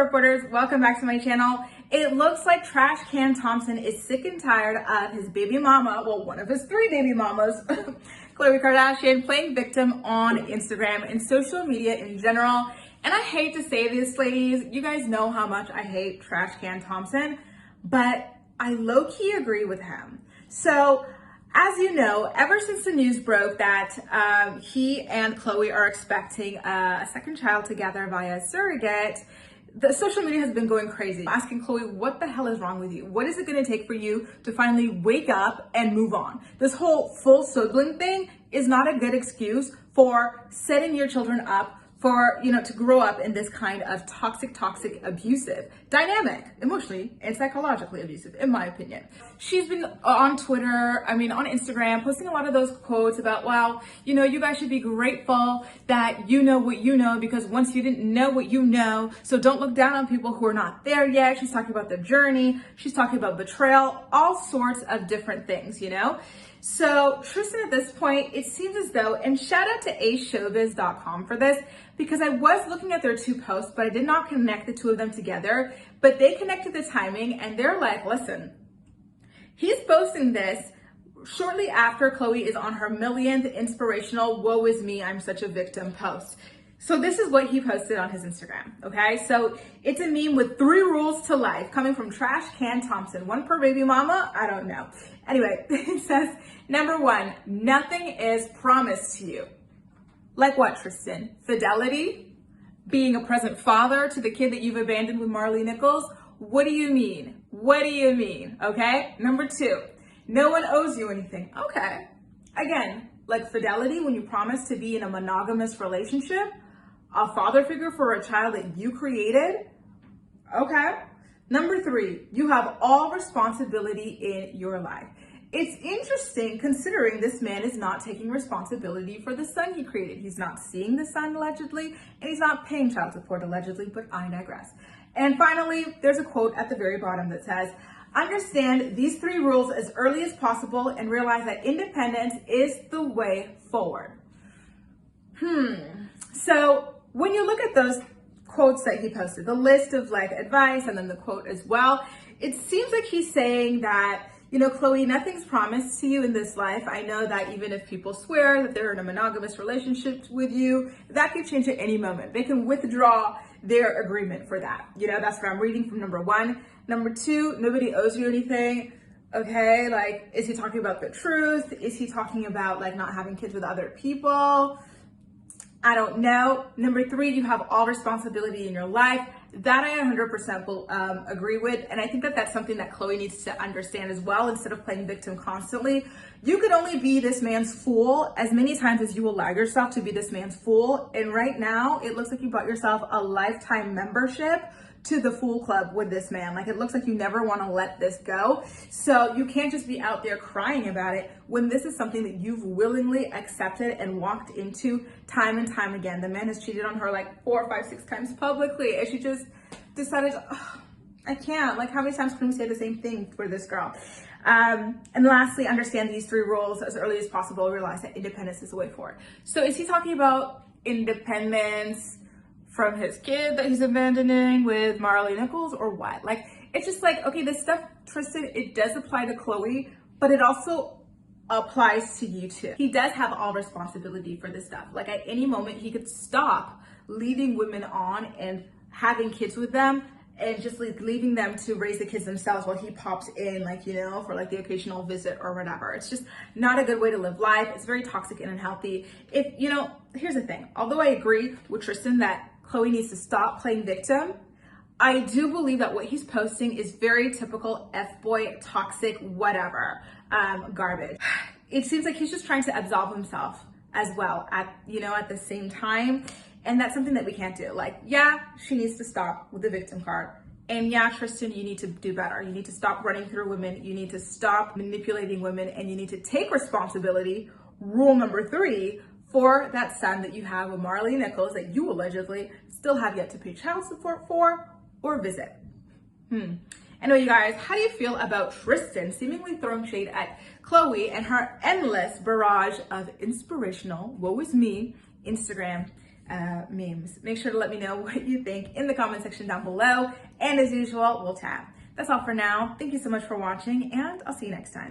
reporters, welcome back to my channel. It looks like Trash Can Thompson is sick and tired of his baby mama, well, one of his 3 baby mamas, Khloe Kardashian, playing victim on Instagram and social media in general. And I hate to say this, ladies, you guys know how much I hate Trash Can Thompson, but I low-key agree with him. So, as you know, ever since the news broke that he and Khloe are expecting a second child together via surrogate, the social media has been going crazy, asking Khloe, what the hell is wrong with you? What is it going to take for you to finally wake up and move on? This whole full sibling thing is not a good excuse for setting your children up for, to grow up in this kind of toxic, abusive dynamic, emotionally and psychologically abusive, in my opinion. She's been on Twitter, on Instagram, posting a lot of those quotes about, wow, you guys should be grateful that you know what you know, because once you didn't know what you know, so don't look down on people who are not there yet. She's talking about the journey. She's talking about betrayal, all sorts of different things, So Tristan, at this point, it seems as though, and shout out to ashowbiz.com for this, because I was looking at their 2 posts, but I did not connect the 2 of them together, but they connected the timing and they're like, listen, he's posting this shortly after Khloe is on her millionth inspirational woe is me, I'm such a victim post. So this is what he posted on his Instagram, okay? So it's a meme with 3 rules to life coming from Trash Can Thompson. 1 per baby mama? I don't know. Anyway, it says, number 1, nothing is promised to you. Like what, Tristan? Fidelity? Being a present father to the kid that you've abandoned with Marley Nichols? What do you mean? What do you mean, okay? Number 2, no one owes you anything. Okay. Again, like fidelity when you promise to be in a monogamous relationship? A father figure for a child that you created? Okay. Number 3, you have all responsibility in your life. It's interesting considering this man is not taking responsibility for the son he created. He's not seeing the son allegedly, and he's not paying child support allegedly, but I digress. And finally, there's a quote at the very bottom that says, understand these 3 rules as early as possible and realize that independence is the way forward. So when you look at those quotes that he posted, the list of advice and then the quote as well, it seems like he's saying that, Khloe, nothing's promised to you in this life. I know that even if people swear that they're in a monogamous relationship with you, that could change at any moment. They can withdraw their agreement for that. That's what I'm reading from number 1. Number 2, nobody owes you anything. Okay, is he talking about the truth? Is he talking about not having kids with other people? I don't know. Number 3, you have all responsibility in your life. That I 100% will agree with. And I think that that's something that Khloe needs to understand as well. Instead of playing victim constantly, you could only be this man's fool as many times as you allow yourself to be this man's fool. And right now, it looks like you bought yourself a lifetime membership to the Fool Club with this man. It looks like you never want to let this go. So you can't just be out there crying about it when this is something that you've willingly accepted and walked into time and time again. The man has cheated on her 4, 5, 6 times publicly, and she just decided, I can't. How many times can we say the same thing for this girl? And lastly, understand these 3 rules as early as possible. Realize that independence is the way forward. So is he talking about independence from his kid that he's abandoning with Marley Nichols, or what? It's just okay, this stuff, Tristan, it does apply to Khloe, but it also applies to you too. He does have all responsibility for this stuff. At any moment, he could stop leading women on and having kids with them and just leaving them to raise the kids themselves while he pops in, for the occasional visit or whatever. It's just not a good way to live life. It's very toxic and unhealthy. Here's the thing. Although I agree with Tristan that Khloe needs to stop playing victim, I do believe that what he's posting is very typical F-boy, toxic, whatever, garbage. It seems like he's just trying to absolve himself as well at the same time. And that's something that we can't do. Yeah, she needs to stop with the victim card. And yeah, Tristan, you need to do better. You need to stop running through women. You need to stop manipulating women, and you need to take responsibility. Rule number 3, for that son that you have with Marley Nichols that you allegedly still have yet to pay child support for or visit. Anyway, you guys, how do you feel about Tristan seemingly throwing shade at Khloe and her endless barrage of inspirational, woe is me, Instagram memes. Make sure to let me know what you think in the comment section down below. And as usual, we'll chat. That's all for now. Thank you so much for watching, and I'll see you next time.